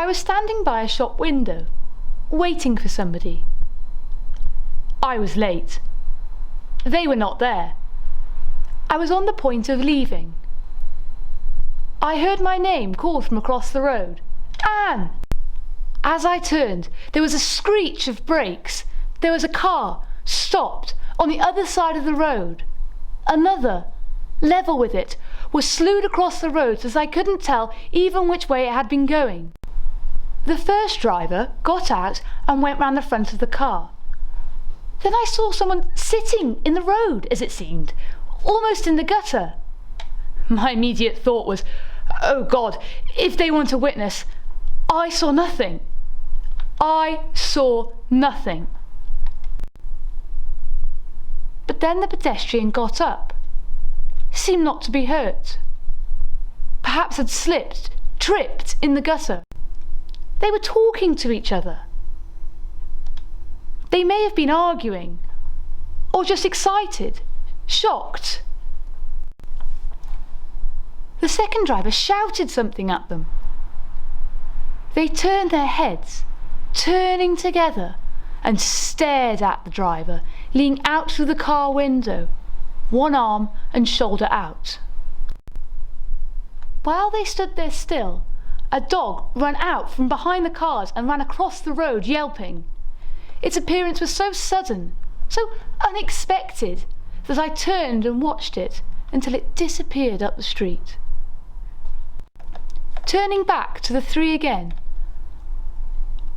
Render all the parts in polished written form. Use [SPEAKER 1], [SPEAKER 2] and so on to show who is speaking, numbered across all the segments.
[SPEAKER 1] I was standing by a shop window, waiting for somebody. I was late. They were not there. I was on the point of leaving. I heard my name called from across the road. Anne! As I turned, there was a screech of brakes. There was a car, stopped, on the other side of the road. Another, level with it, was slewed across the road so I couldn't tell even which way it had been going. The first driver got out and went round the front of the car. Then I saw someone sitting in the road, as it seemed, almost in the gutter. My immediate thought was, oh God, if they want a witness. I saw nothing. I saw nothing. But then the pedestrian got up. Seemed not to be hurt. Perhaps had slipped, tripped in the gutter. They were talking to each other. They may have been arguing, or just excited, shocked. The second driver shouted something at them. They turned their heads, turning together, and stared at the driver, leaning out through the car window, one arm and shoulder out. While they stood there still, a dog ran out from behind the cars and ran across the road yelping. Its appearance was so sudden, so unexpected, that I turned and watched it until it disappeared up the street. Turning back to the three again,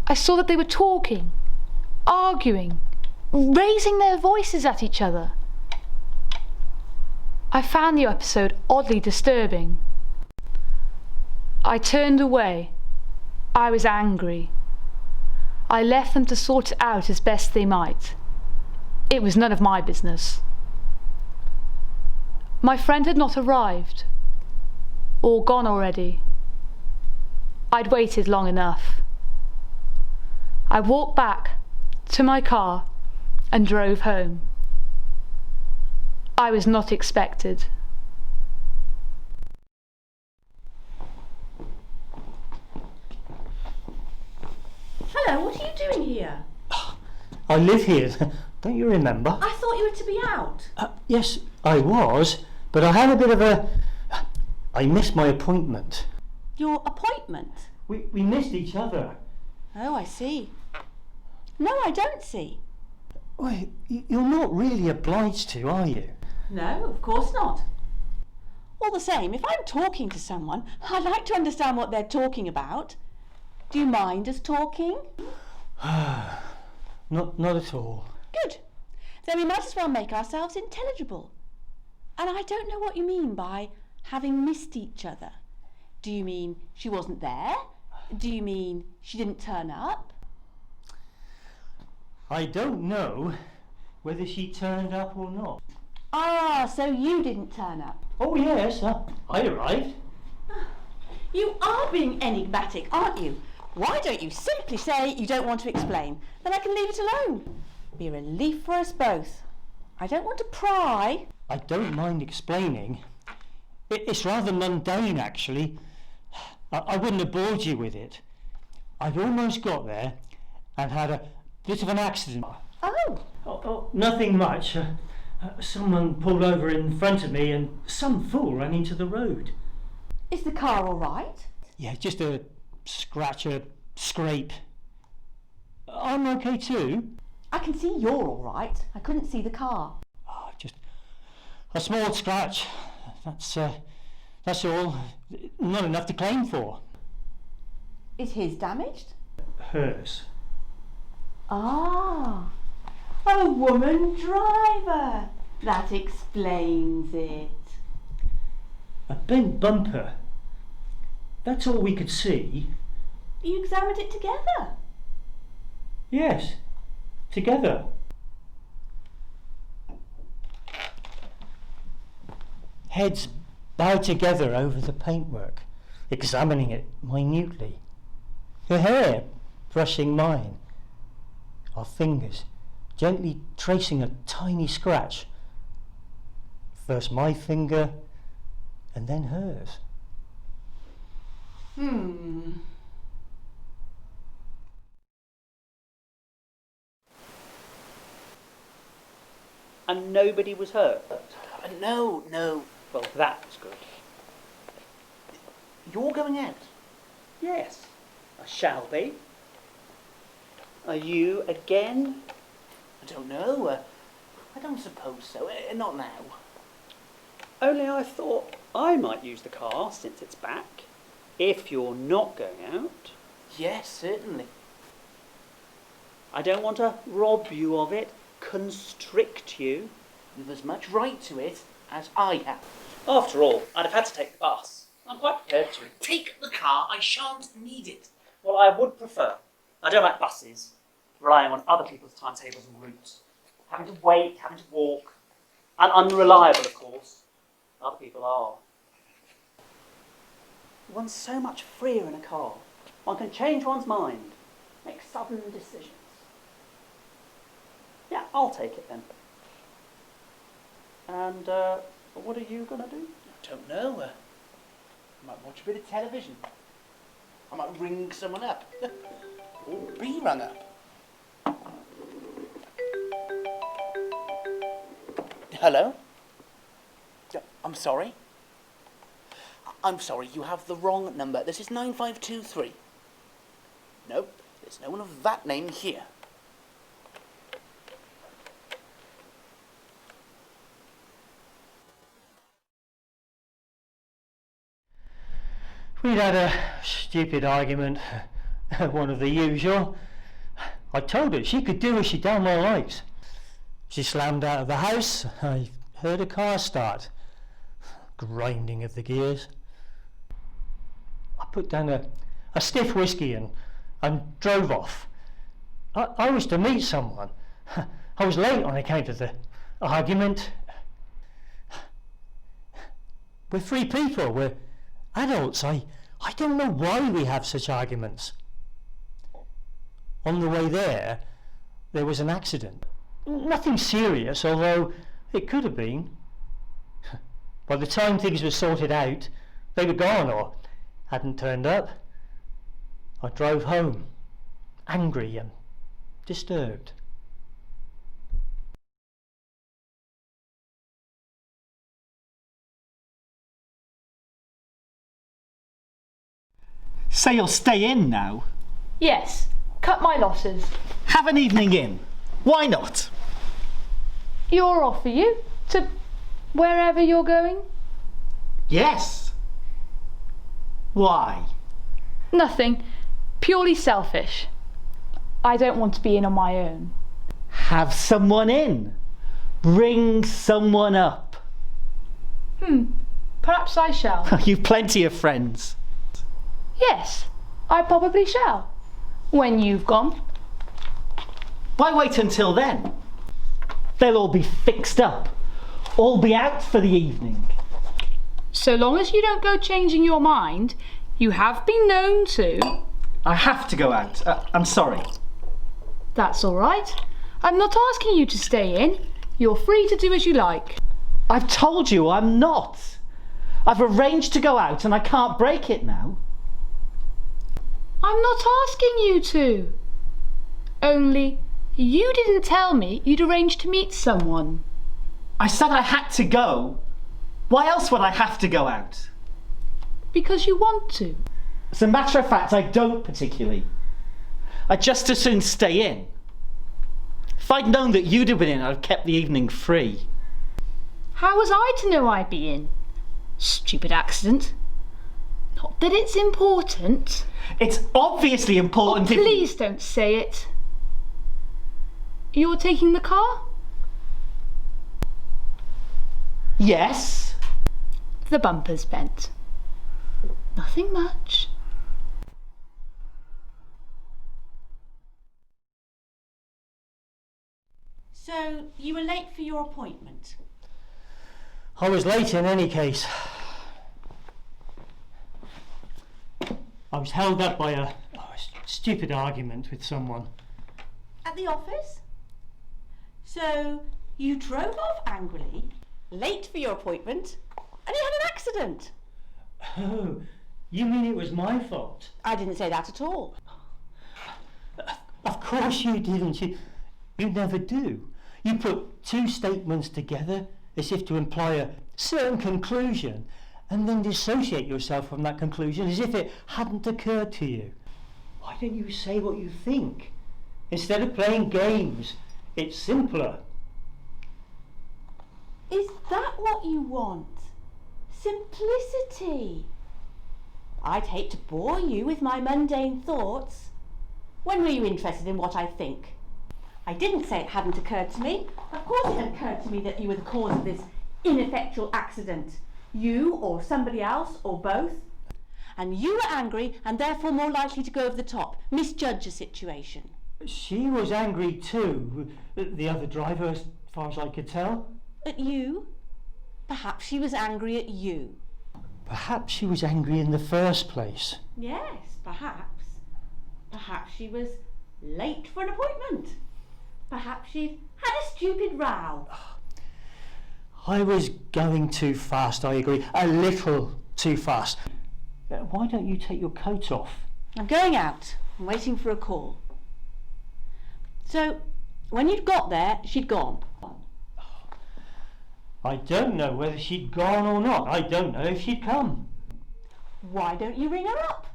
[SPEAKER 1] I saw that they were talking, arguing, raising their voices at each other. I found the episode oddly disturbing. I turned away. I was angry. I left them to sort it out as best they might. It was none of my business. My friend had not arrived, or gone already. I'd waited long enough. I walked back to my car and drove home. I was not expected.
[SPEAKER 2] Hello, what are you doing here?
[SPEAKER 3] I live here, don't you remember?
[SPEAKER 2] I thought you were to be out.
[SPEAKER 3] Yes, I was, but I had a bit of I missed my appointment.
[SPEAKER 2] Your appointment?
[SPEAKER 3] We missed each other.
[SPEAKER 2] Oh, I see. No, I don't see.
[SPEAKER 3] Wait, you're not really obliged to, are you?
[SPEAKER 2] No, of course not. All the same, if I'm talking to someone, I'd like to understand what they're talking about. Do you mind us talking?
[SPEAKER 3] Not at all.
[SPEAKER 2] Good. Then we might as well make ourselves intelligible. And I don't know what you mean by having missed each other. Do you mean she wasn't there? Do you mean she didn't turn up?
[SPEAKER 3] I don't know whether she turned up or not.
[SPEAKER 2] Ah, so you didn't turn up.
[SPEAKER 3] Oh yes, I arrived.
[SPEAKER 2] You are being enigmatic, aren't you? Why don't you simply say you don't want to explain? Then I can leave it alone. Be a relief for us both. I don't want to pry.
[SPEAKER 3] I don't mind explaining. It's rather mundane, actually. I wouldn't have bored you with it. I'd almost got there and had a bit of an accident.
[SPEAKER 2] Oh,
[SPEAKER 3] nothing much. Someone pulled over in front of me and some fool ran into the road.
[SPEAKER 2] is the car all right?
[SPEAKER 3] Yeah, just a scratch, a scrape. I'm okay too.
[SPEAKER 2] I can see you're all right. I couldn't see the car.
[SPEAKER 3] Oh, just a small scratch. That's all. Not enough to claim for.
[SPEAKER 2] Is his damaged?
[SPEAKER 3] Hers.
[SPEAKER 2] Ah, a woman driver. That explains it.
[SPEAKER 3] A bent bumper. That's all we could see.
[SPEAKER 2] You examined it together?
[SPEAKER 3] Yes, together. Heads bowed together over the paintwork, examining it minutely. Her hair brushing mine. Our fingers gently tracing a tiny scratch. First my finger, and then hers.
[SPEAKER 4] And nobody was hurt?
[SPEAKER 5] No.
[SPEAKER 4] Well, that was good.
[SPEAKER 5] You're going out?
[SPEAKER 4] Yes, I shall be. Are you again?
[SPEAKER 5] I don't know. I don't suppose so. Not now.
[SPEAKER 4] Only I thought I might use the car since it's back. If you're not going out.
[SPEAKER 5] Yes, certainly.
[SPEAKER 4] I don't want to rob you of it, constrict you.
[SPEAKER 5] You've as much right to it as I have.
[SPEAKER 4] After all, I'd have had to take the bus. I'm quite prepared to.
[SPEAKER 5] Take the car. I shan't need it.
[SPEAKER 4] Well, I would prefer. I don't like buses, relying on other people's timetables and routes. Having to wait, having to walk. And unreliable, of course. Other people are. One's so much freer in a car. One can change one's mind, make sudden decisions. Yeah, I'll take it then. And what are you going to do?
[SPEAKER 5] I don't know. I might watch a bit of television. I might ring someone up. Or be rung up. Hello? I'm sorry. I'm sorry, you have the wrong number. This is 9523. Nope, there's no one of that name here.
[SPEAKER 3] We'd had a stupid argument, one of the usual. I told her she could do as she damn well likes. She slammed out of the house. I heard a car start, grinding of the gears. I put down a stiff whiskey and drove off. I was to meet someone. I was late on account of the argument. We're free people, we're adults. I don't know why we have such arguments. On the way there was an accident. Nothing serious, although it could have been. By the time things were sorted out, they were gone or hadn't turned up. I drove home, angry and disturbed.
[SPEAKER 6] Say you'll stay in now.
[SPEAKER 1] Yes, cut my losses.
[SPEAKER 6] Have an evening in. Why not?
[SPEAKER 1] You're off, are you? To wherever you're going?
[SPEAKER 6] Yes. Why?
[SPEAKER 1] Nothing. Purely selfish. I don't want to be in on my own.
[SPEAKER 6] Have someone in. Ring someone up.
[SPEAKER 1] Perhaps I shall.
[SPEAKER 6] You've plenty of friends.
[SPEAKER 1] Yes, I probably shall. When you've gone.
[SPEAKER 6] Why wait until then? They'll all be fixed up. All be out for the evening.
[SPEAKER 1] So long as you don't go changing your mind, you have been known to.
[SPEAKER 6] I have to go out. I'm sorry.
[SPEAKER 1] That's all right. I'm not asking you to stay in. You're free to do as you like.
[SPEAKER 6] I've told you I'm not. I've arranged to go out and I can't break it now.
[SPEAKER 1] I'm not asking you to. Only, you didn't tell me you'd arranged to meet someone.
[SPEAKER 6] I said I had to go. Why else would I have to go out?
[SPEAKER 1] Because you want to.
[SPEAKER 6] As a matter of fact, I don't particularly. I'd just as soon stay in. If I'd known that you'd have been in, I'd have kept the evening free.
[SPEAKER 1] How was I to know I'd be in? Stupid accident. Not that it's important.
[SPEAKER 6] It's obviously important if...
[SPEAKER 1] Please don't say it. You're taking the car?
[SPEAKER 6] Yes.
[SPEAKER 1] The bumper's bent. Nothing much.
[SPEAKER 2] So, you were late for your appointment?
[SPEAKER 3] I was late in any case. I was held up by a stupid argument with someone.
[SPEAKER 2] At the office? So, you drove off angrily, late for your appointment, and you had an accident?
[SPEAKER 3] Oh, you mean it was my fault?
[SPEAKER 2] I didn't say that at all.
[SPEAKER 3] Of course you didn't. You never do. You put two statements together as if to imply a certain conclusion, and then dissociate yourself from that conclusion as if it hadn't occurred to you. Why don't you say what you think? Instead of playing games, it's simpler.
[SPEAKER 2] Is that what you want? Simplicity. I'd hate to bore you with my mundane thoughts. When were you interested in what I think? I didn't say it hadn't occurred to me. Of course it had occurred to me that you were the cause of this ineffectual accident. You or somebody else or both. And you were angry and therefore more likely to go over the top, misjudge a situation.
[SPEAKER 3] She was angry too, the other driver, as far as I could tell.
[SPEAKER 2] At you? Perhaps she was angry at you.
[SPEAKER 3] Perhaps she was angry in the first place.
[SPEAKER 2] Yes, perhaps. Perhaps she was late for an appointment. Perhaps she'd had a stupid row.
[SPEAKER 3] I was going too fast, I agree. A little too fast. Why don't you take your coat off?
[SPEAKER 2] I'm going out. I'm waiting for a call. So, when you'd got there, she'd gone.
[SPEAKER 3] I don't know whether she'd gone or not. I don't know if she'd come.
[SPEAKER 2] Why don't you ring her up?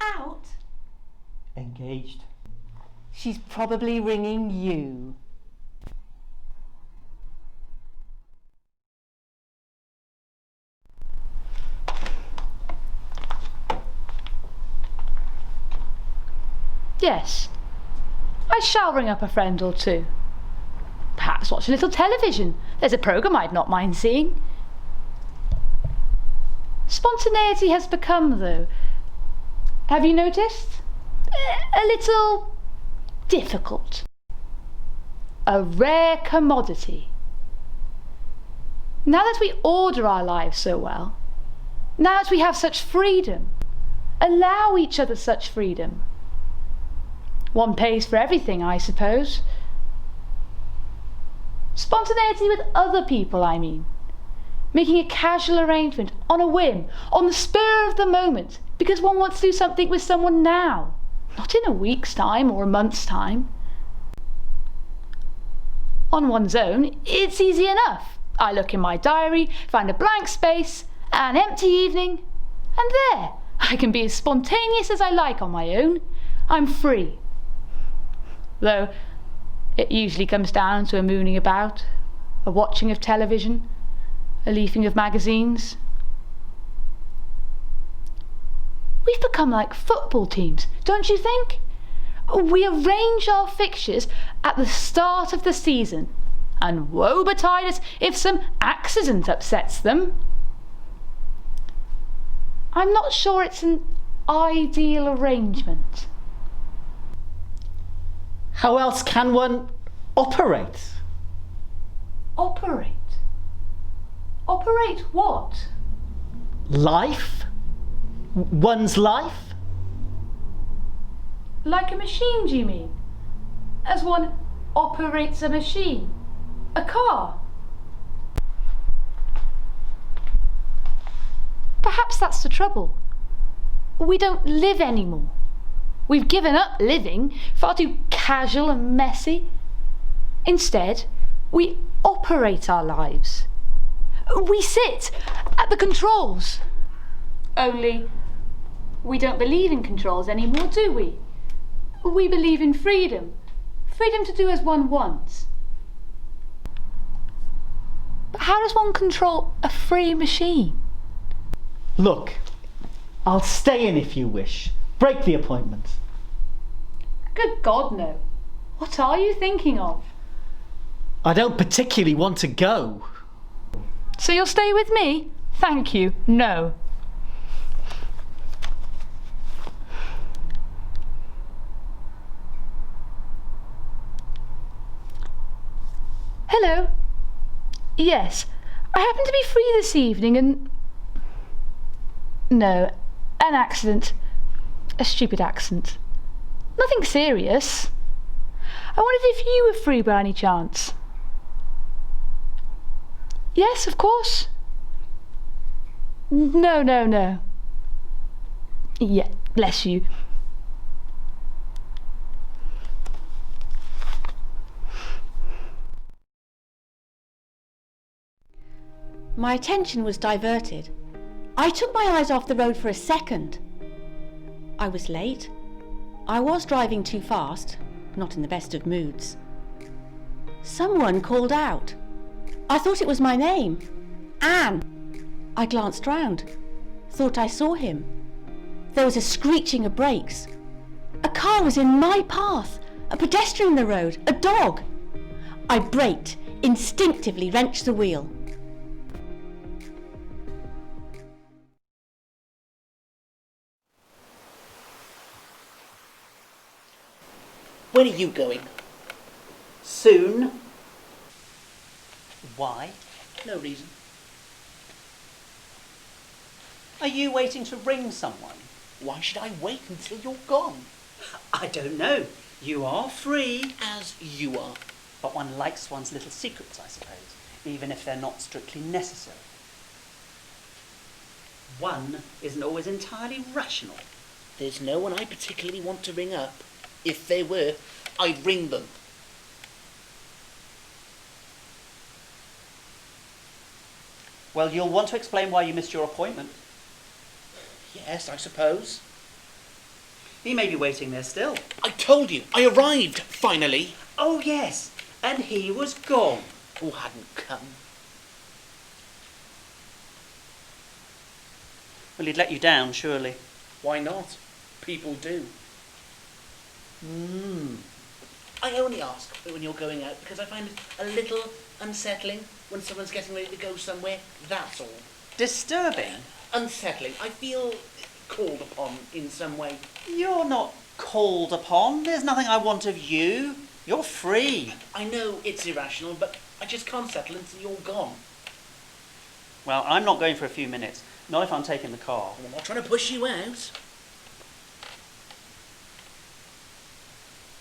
[SPEAKER 2] Out?
[SPEAKER 3] Engaged.
[SPEAKER 2] She's probably ringing you.
[SPEAKER 1] Yes, I shall ring up a friend or two. Perhaps watch a little television. There's a programme I'd not mind seeing. Spontaneity has become, though, have you noticed? A little difficult. A rare commodity. Now that we order our lives so well, now that we have such freedom, allow each other such freedom, one pays for everything, I suppose. Spontaneity with other people, I mean. Making a casual arrangement on a whim, on the spur of the moment, because one wants to do something with someone now, not in a week's time or a month's time. On one's own, it's easy enough. I look in my diary, find a blank space, an empty evening, and there, I can be as spontaneous as I like on my own. I'm free. Though it usually comes down to a mooning about, a watching of television, a leafing of magazines. We've become like football teams, don't you think? We arrange our fixtures at the start of the season, and woe betide us if some accident upsets them. I'm not sure it's an ideal arrangement.
[SPEAKER 6] How else can one operate?
[SPEAKER 1] Operate? Operate what?
[SPEAKER 6] Life? One's life?
[SPEAKER 1] Like a machine, do you mean? As one operates a machine? A car? Perhaps that's the trouble. We don't live anymore. We've given up living, far too casual and messy. Instead, we operate our lives. We sit at the controls. Only, we don't believe in controls anymore, do we? We believe in freedom. Freedom to do as one wants. But how does one control a free machine?
[SPEAKER 6] Look, I'll stay in if you wish. Break the appointment.
[SPEAKER 1] Good God, no. What are you thinking of?
[SPEAKER 6] I don't particularly want to go.
[SPEAKER 1] So you'll stay with me? Thank you, no. Hello. Yes, I happen to be free this evening and... No, An accident. A stupid accident. Nothing serious. I wondered if you were free by any chance. Yes, of course. No. Yeah, bless you.
[SPEAKER 2] My attention was diverted. I took my eyes off the road for a second. I was late. I was driving too fast, not in the best of moods. Someone called out. I thought it was my name. Anne. I glanced round. Thought I saw him. There was a screeching of brakes. A car was in my path. A pedestrian in the road. A dog. I braked, instinctively wrenched the wheel.
[SPEAKER 5] Where are you going?
[SPEAKER 4] Soon. Why?
[SPEAKER 5] No reason.
[SPEAKER 4] Are you waiting to ring someone?
[SPEAKER 5] Why should I wait until you're gone?
[SPEAKER 4] I don't know. You are free.
[SPEAKER 5] As you are.
[SPEAKER 4] But one likes one's little secrets, I suppose, even if they're not strictly necessary. One isn't always entirely rational.
[SPEAKER 5] There's no one I particularly want to ring up. If there were, I'd ring them.
[SPEAKER 4] Well, you'll want to explain why you missed your appointment.
[SPEAKER 5] Yes, I suppose.
[SPEAKER 4] He may be waiting there still.
[SPEAKER 5] I told you, I arrived, finally.
[SPEAKER 4] Oh, yes, and he was gone.
[SPEAKER 5] Who hadn't come.
[SPEAKER 4] Well, he'd let you down, surely.
[SPEAKER 5] Why not? People do. I only ask when you're going out because I find it a little unsettling when someone's getting ready to go somewhere. That's all.
[SPEAKER 4] Disturbing?
[SPEAKER 5] Unsettling. I feel called upon in some way.
[SPEAKER 4] You're not called upon. There's nothing I want of you. You're free.
[SPEAKER 5] I know it's irrational, but I just can't settle until you're gone.
[SPEAKER 4] Well, I'm not going for a few minutes. Not if I'm taking the car.
[SPEAKER 5] I'm not trying to push you out.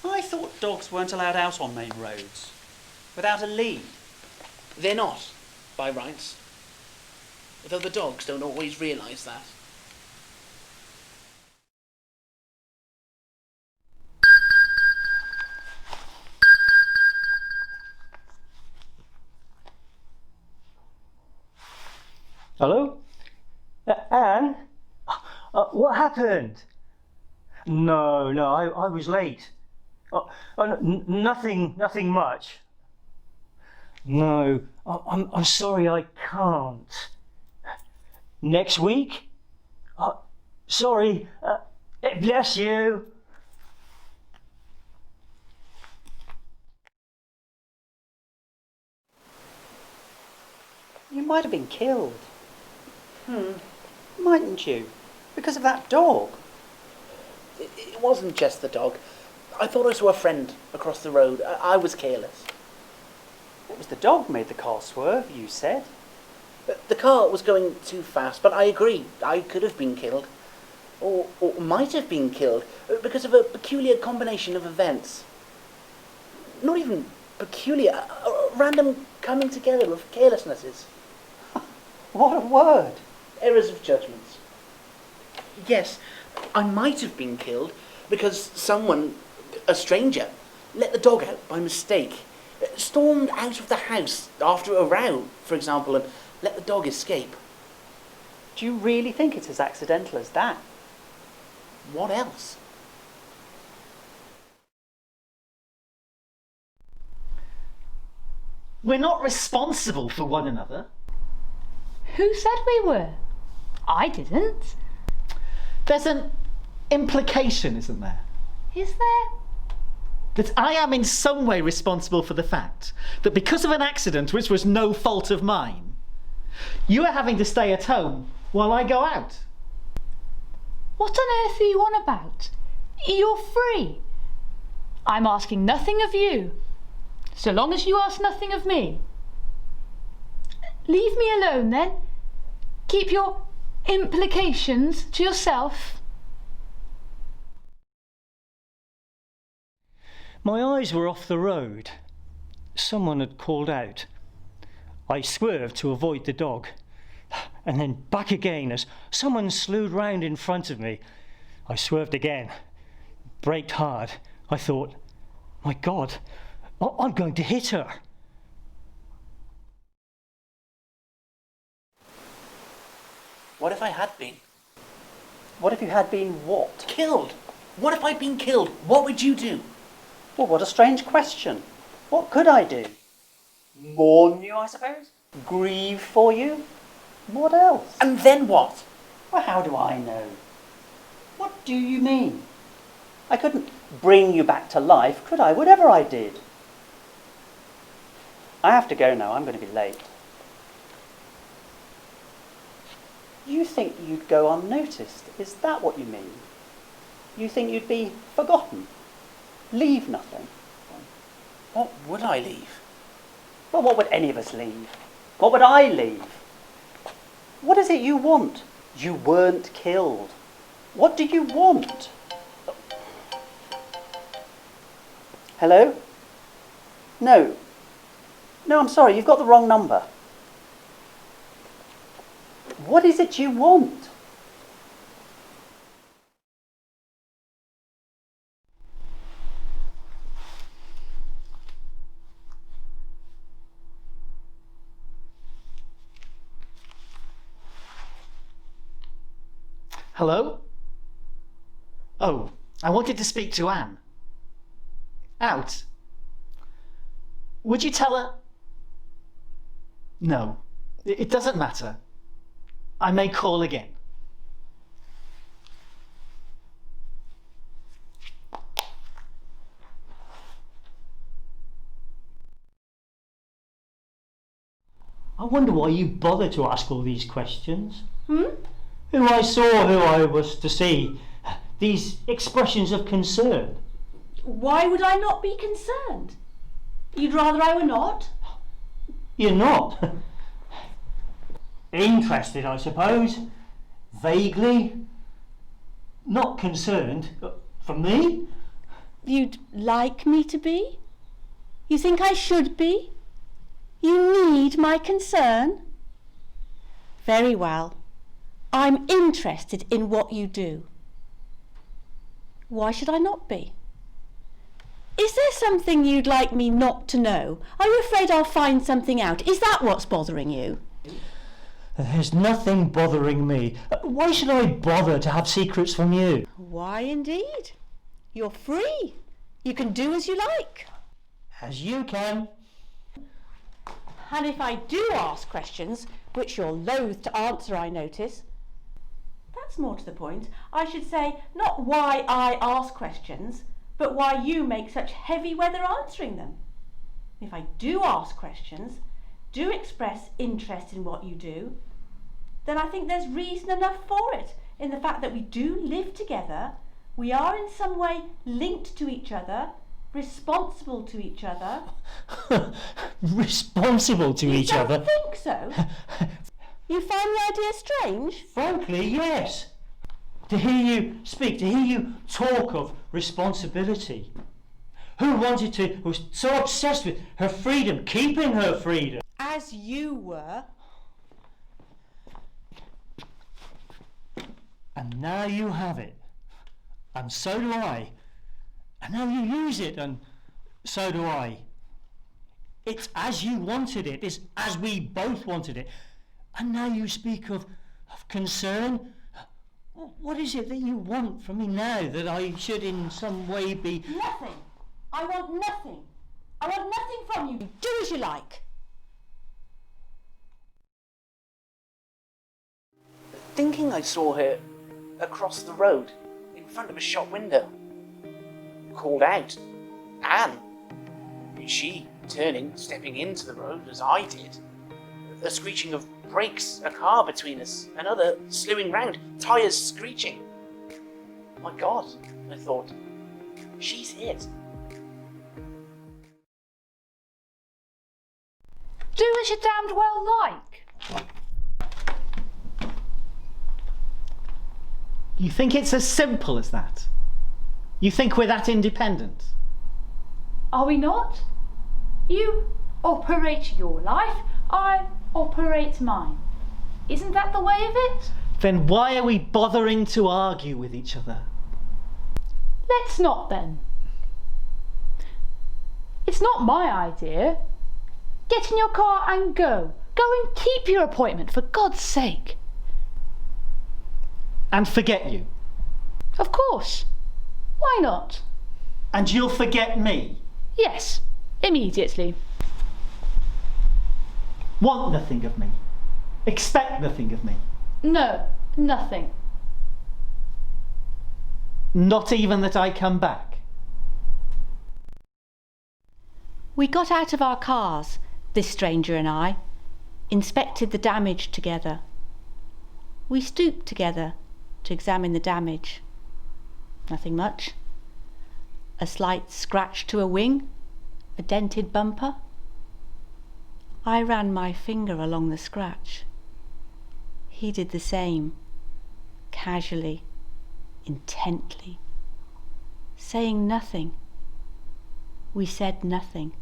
[SPEAKER 4] I thought dogs weren't allowed out on main roads. Without a lead.
[SPEAKER 5] They're not, by rights. Though the dogs don't always realise that.
[SPEAKER 3] Hello? Anne? What happened? No, I was late. Nothing much. No, I'm sorry, I can't. Next week? Sorry, bless you.
[SPEAKER 4] You might have been killed. Mightn't you? Because of that dog.
[SPEAKER 5] It wasn't just the dog. I thought I saw a friend across the road. I was careless.
[SPEAKER 4] It was the dog made the car swerve, you said.
[SPEAKER 5] The car was going too fast, but I agree. I could have been killed. Or might have been killed because of a peculiar combination of events. Not even peculiar, a random coming together of carelessnesses.
[SPEAKER 4] What a word.
[SPEAKER 5] Errors of judgments. Yes, I might have been killed because someone, a stranger, let the dog out by mistake. Stormed out of the house after a row, for example, and let the dog escape.
[SPEAKER 4] Do you really think it's as accidental as that?
[SPEAKER 5] What else?
[SPEAKER 6] We're not responsible for one another.
[SPEAKER 1] Who said we were? I didn't.
[SPEAKER 6] There's an implication, isn't there?
[SPEAKER 1] Is there?
[SPEAKER 6] That I am in some way responsible for the fact that because of an accident which was no fault of mine, you are having to stay at home while I go out.
[SPEAKER 1] What on earth are you on about? You're free. I'm asking nothing of you, so long as you ask nothing of me. Leave me alone then. Keep your implications to yourself?
[SPEAKER 3] My eyes were off the road. Someone had called out. I swerved to avoid the dog, and then back again as someone slewed round in front of me. I swerved again, braked hard. I thought, my God, I'm going to hit her.
[SPEAKER 5] What if I had been?
[SPEAKER 4] What if you had been what?
[SPEAKER 5] Killed? What if I'd been killed? What would you do?
[SPEAKER 4] Well, what a strange question. What could I do? Mourn you, I suppose? Grieve for you? What else?
[SPEAKER 5] And then what?
[SPEAKER 4] Well, how do I know? What do you mean? I couldn't bring you back to life, could I? Whatever I did. I have to go now. I'm going to be late. You think you'd go unnoticed? Is that what you mean? You think you'd be forgotten? Leave nothing?
[SPEAKER 5] What would I leave?
[SPEAKER 4] Well, what would any of us leave? What would I leave? What is it you want? You weren't killed. What do you want? Hello? No. No, I'm sorry, you've got the wrong number. What is it you want?
[SPEAKER 6] Hello? Oh, I wanted to speak to Anne. Out. Would you tell her? No, it doesn't matter. I may call again.
[SPEAKER 3] I wonder why you bother to ask all these questions. Who I saw, who I was to see. These expressions of concern.
[SPEAKER 2] Why would I not be concerned? You'd rather I were not?
[SPEAKER 3] You're not. Interested, I suppose. Vaguely. Not concerned. For me?
[SPEAKER 2] You'd like me to be? You think I should be? You need my concern? Very well. I'm interested in what you do. Why should I not be? Is there something you'd like me not to know? Are you afraid I'll find something out? Is that what's bothering you?
[SPEAKER 3] There's nothing bothering me. Why should I bother to have secrets from you?
[SPEAKER 2] Why indeed? You're free. You can do as you like.
[SPEAKER 3] As you can.
[SPEAKER 2] And if I do ask questions, which you're loath to answer, I notice, that's more to the point. I should say not why I ask questions, but why you make such heavy weather answering them. If I do ask questions, do express interest in what you do, then I think there's reason enough for it in the fact that we do live together, we are in some way linked to each other, responsible to each other.
[SPEAKER 3] Responsible to each
[SPEAKER 2] You
[SPEAKER 3] other?
[SPEAKER 2] don't think so? You find the idea strange?
[SPEAKER 3] Frankly, yes. To hear you speak, to hear you talk of responsibility. Who was so obsessed with her freedom, keeping her freedom.
[SPEAKER 2] As you were.
[SPEAKER 3] And now you have it. And so do I. And now you use it, and so do I. It's as you wanted it. It's as we both wanted it. And now you speak of concern. What is it that you want from me now that I should in some way be...
[SPEAKER 2] Nothing. I want nothing. I want nothing from you. Do as you like.
[SPEAKER 5] Thinking I saw her across the road in front of a shop window. Called out, Anne. She turning, stepping into the road as I did. A screeching of brakes, a car between us, another slewing round, tyres screeching. My God, I thought, she's it.
[SPEAKER 1] Do as you damned well like.
[SPEAKER 6] You think it's as simple as that? You think we're that independent?
[SPEAKER 1] Are we not? You operate your life, I operate mine. Isn't that the way of it?
[SPEAKER 6] Then why are we bothering to argue with each other?
[SPEAKER 1] Let's not then. It's not my idea. Get in your car and go. Go and keep your appointment, for God's sake.
[SPEAKER 6] And forget you.
[SPEAKER 1] Of course. Why not?
[SPEAKER 6] And you'll forget me.
[SPEAKER 1] Yes, immediately.
[SPEAKER 6] Want nothing of me. Expect nothing of me.
[SPEAKER 1] No, nothing.
[SPEAKER 6] Not even that I come back.
[SPEAKER 2] We got out of our cars, this stranger and I, inspected the damage together. We stooped together to examine the damage. Nothing much. A slight scratch to a wing, a dented bumper. I ran my finger along the scratch. He did the same, casually, intently, saying nothing. We said nothing.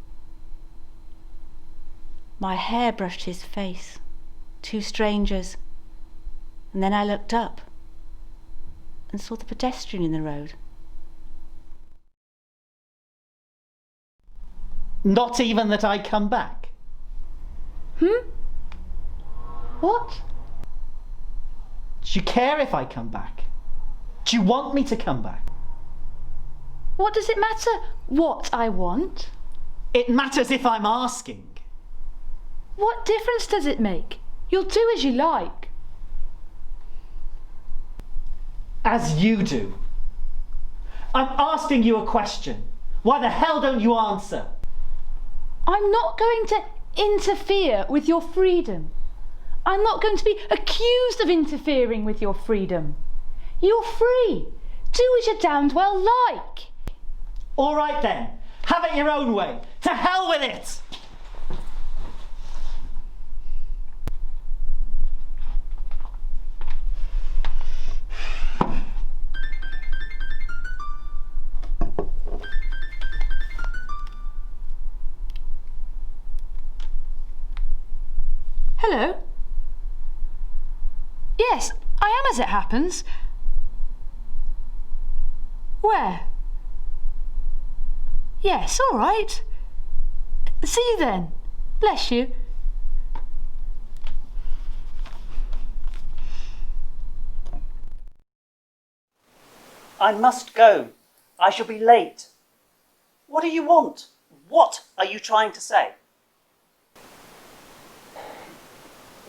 [SPEAKER 2] My hair brushed his face, two strangers, and then I looked up and saw the pedestrian in the road.
[SPEAKER 6] Not even that I come back.
[SPEAKER 1] What?
[SPEAKER 6] Do you care if I come back? Do you want me to come back?
[SPEAKER 1] What does it matter what I want?
[SPEAKER 6] It matters if I'm asking.
[SPEAKER 1] What difference does it make? You'll do as you like.
[SPEAKER 6] As you do. I'm asking you a question. Why the hell don't you answer?
[SPEAKER 1] I'm not going to interfere with your freedom. I'm not going to be accused of interfering with your freedom. You're free. Do as you damned well like.
[SPEAKER 6] All right then. Have it your own way. To hell with it!
[SPEAKER 1] Hello? Yes, I am as it happens. Where? Yes, all right. See you then. Bless you.
[SPEAKER 4] I must go. I shall be late. What do you want? What are you trying to say?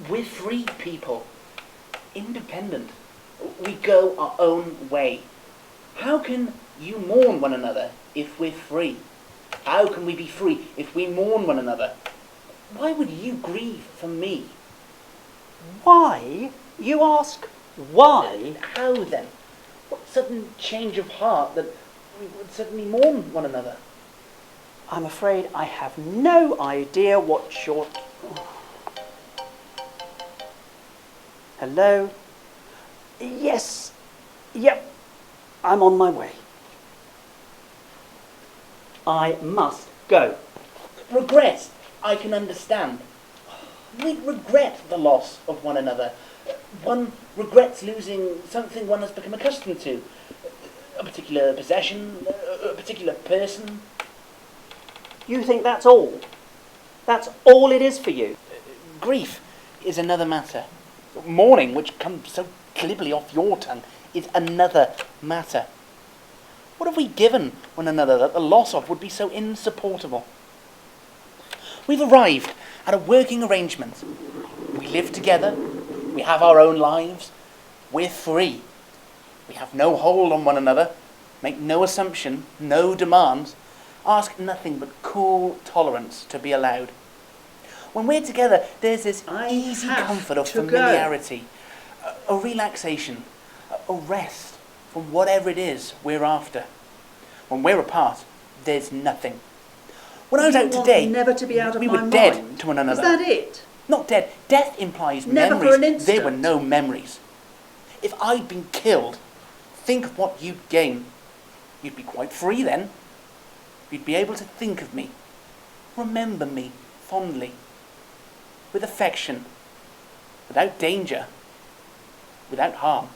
[SPEAKER 5] We're free people, independent. We go our own way. How can you mourn one another if we're free? How can we be free if we mourn one another? Why would you grieve for me?
[SPEAKER 4] Why? You ask why?
[SPEAKER 5] How then? What sudden change of heart that we would suddenly mourn one another?
[SPEAKER 4] I'm afraid I have no idea what you're... Hello? Yes. Yep. I'm on my way. I must go.
[SPEAKER 5] Regret, I can understand. We regret the loss of one another. One regrets losing something one has become accustomed to. A particular possession, a particular person.
[SPEAKER 4] You think that's all? That's all it is for you?
[SPEAKER 5] Grief is another matter. Mourning, which comes so glibly off your tongue, is another matter. What have we given one another that the loss of would be so insupportable? We've arrived at a working arrangement. We live together. We have our own lives. We're free. We have no hold on one another. Make no assumption, no demands. Ask nothing but cool tolerance to be allowed. When we're together, there's this easy comfort of familiarity, a relaxation, a rest from whatever it is we're after. When we're apart, there's nothing. When I was out today,
[SPEAKER 7] never to be out of
[SPEAKER 5] we
[SPEAKER 7] my
[SPEAKER 5] were dead
[SPEAKER 7] mind?
[SPEAKER 5] to one another.
[SPEAKER 7] Is that it?
[SPEAKER 5] Not dead. Death implies
[SPEAKER 7] Never for
[SPEAKER 5] memories.
[SPEAKER 7] an instant.
[SPEAKER 5] There were no memories. If I'd been killed, think of what you'd gain. You'd be quite free then. You'd be able to think of me, remember me fondly, with affection, without danger, without harm.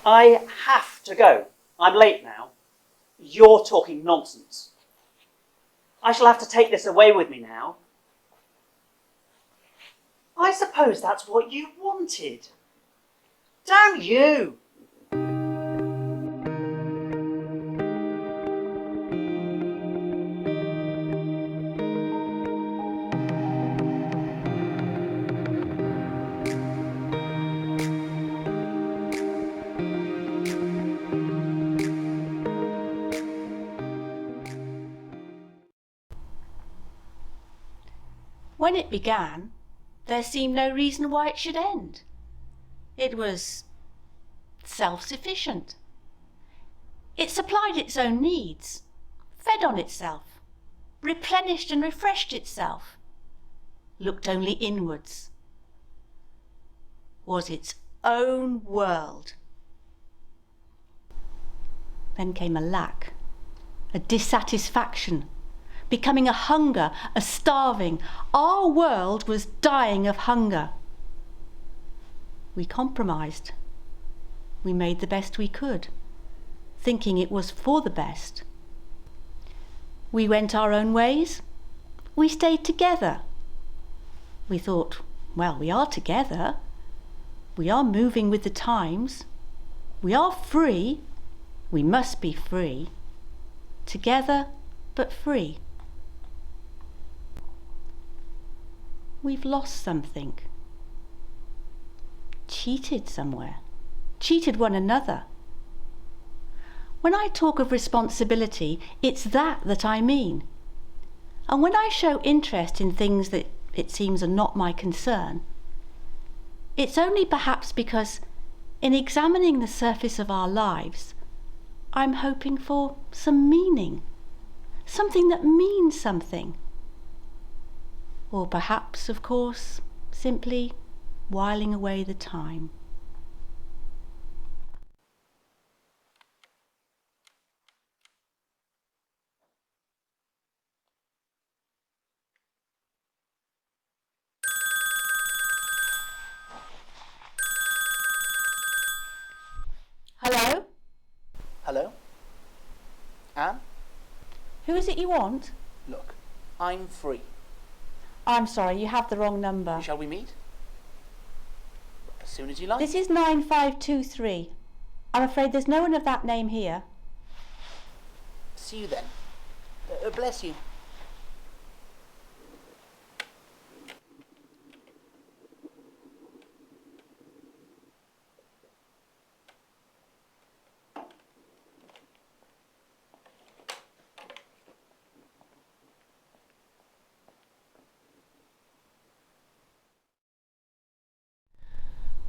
[SPEAKER 4] I have to go. I'm late now. You're talking nonsense. I shall have to take this away with me now. I suppose that's what you wanted. Damn you!
[SPEAKER 2] When it began, there seemed no reason why it should end. It was self-sufficient. It supplied its own needs, fed on itself, replenished and refreshed itself, looked only inwards, was its own world. Then came a lack, a dissatisfaction, becoming a hunger, a starving. Our world was dying of hunger. We compromised. We made the best we could, thinking it was for the best. We went our own ways. We stayed together. We thought, well, we are together. We are moving with the times. We are free. We must be free. Together, but free. We've lost something. Cheated somewhere. Cheated one another. When I talk of responsibility, it's that I mean. And when I show interest in things that it seems are not my concern, it's only perhaps because in examining the surface of our lives, I'm hoping for some meaning, something that means something. Or perhaps, of course, simply whiling away the time. Hello?
[SPEAKER 5] Hello? Anne?
[SPEAKER 2] Who is it you want?
[SPEAKER 5] Look, I'm free.
[SPEAKER 2] I'm sorry, you have the wrong number.
[SPEAKER 5] Shall we meet? As soon as you like.
[SPEAKER 2] This is 9523. I'm afraid there's no one of that name here.
[SPEAKER 5] See you then. Bless you.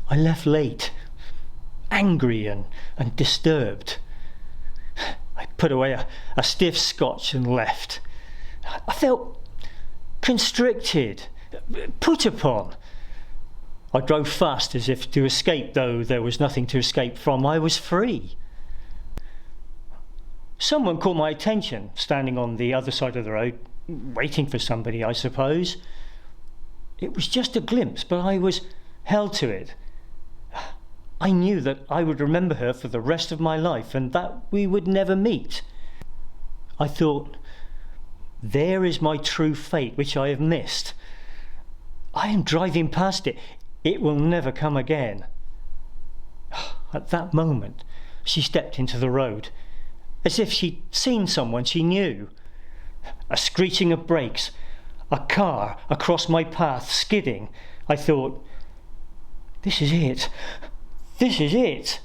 [SPEAKER 3] I left late, angry and disturbed. I put away a stiff scotch and left. I felt constricted, put upon. I drove fast as if to escape, though there was nothing to escape from. I was free. Someone caught my attention, standing on the other side of the road, waiting for somebody, I suppose. It was just a glimpse, but I was held to it. I knew that I would remember her for the rest of my life and that we would never meet. I thought, there is my true fate which I have missed. I am driving past it. It will never come again. At that moment, she stepped into the road, as if she'd seen someone she knew. A screeching of brakes, a car across my path skidding. I thought, this is it. This is it.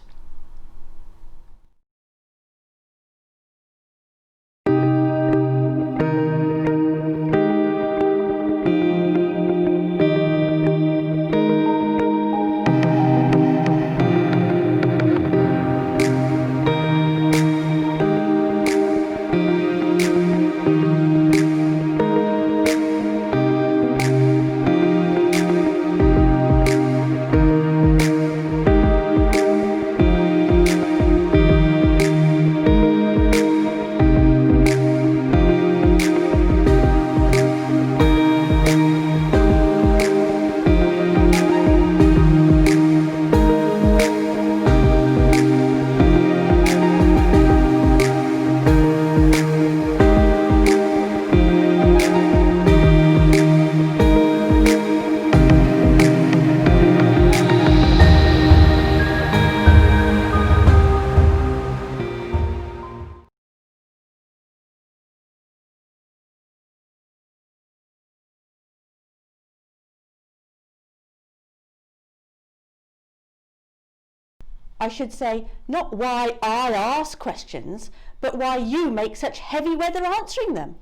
[SPEAKER 2] I should say not why I ask questions, but why you make such heavy weather answering them.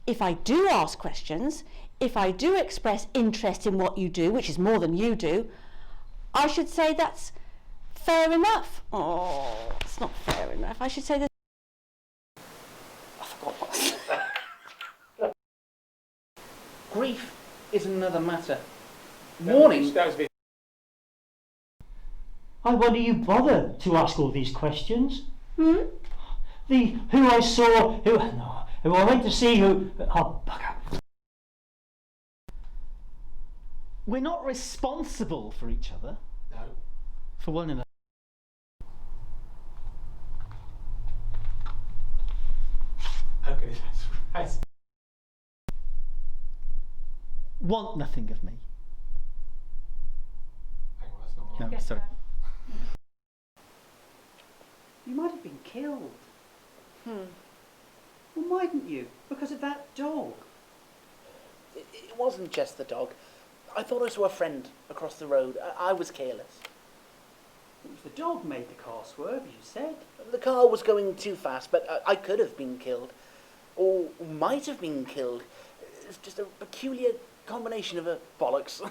[SPEAKER 2] If I do ask questions, if I do express interest in what you do, which is more than you do, I should say that's fair enough. Oh, it's not fair enough. I should say that.
[SPEAKER 5] I forgot what. Grief is another matter. Mourning.
[SPEAKER 3] I wonder you bother to ask all these questions.
[SPEAKER 2] Hmm?
[SPEAKER 3] The who I saw, who I went to see, who. Oh, bugger.
[SPEAKER 6] We're not responsible for each other.
[SPEAKER 7] No.
[SPEAKER 6] For one another.
[SPEAKER 7] Okay, that's right.
[SPEAKER 6] Want nothing of me.
[SPEAKER 7] Hang on, that's not right.
[SPEAKER 6] No, sorry.
[SPEAKER 8] You might have been killed.
[SPEAKER 5] Hmm.
[SPEAKER 8] Well, mightn't you? Because of that dog.
[SPEAKER 5] It wasn't just the dog. I thought I saw a friend across the road. I was careless.
[SPEAKER 8] It was the dog made the car swerve, as you said.
[SPEAKER 5] The car was going too fast, but I could have been killed. Or might have been killed. It's just a peculiar combination of bollocks.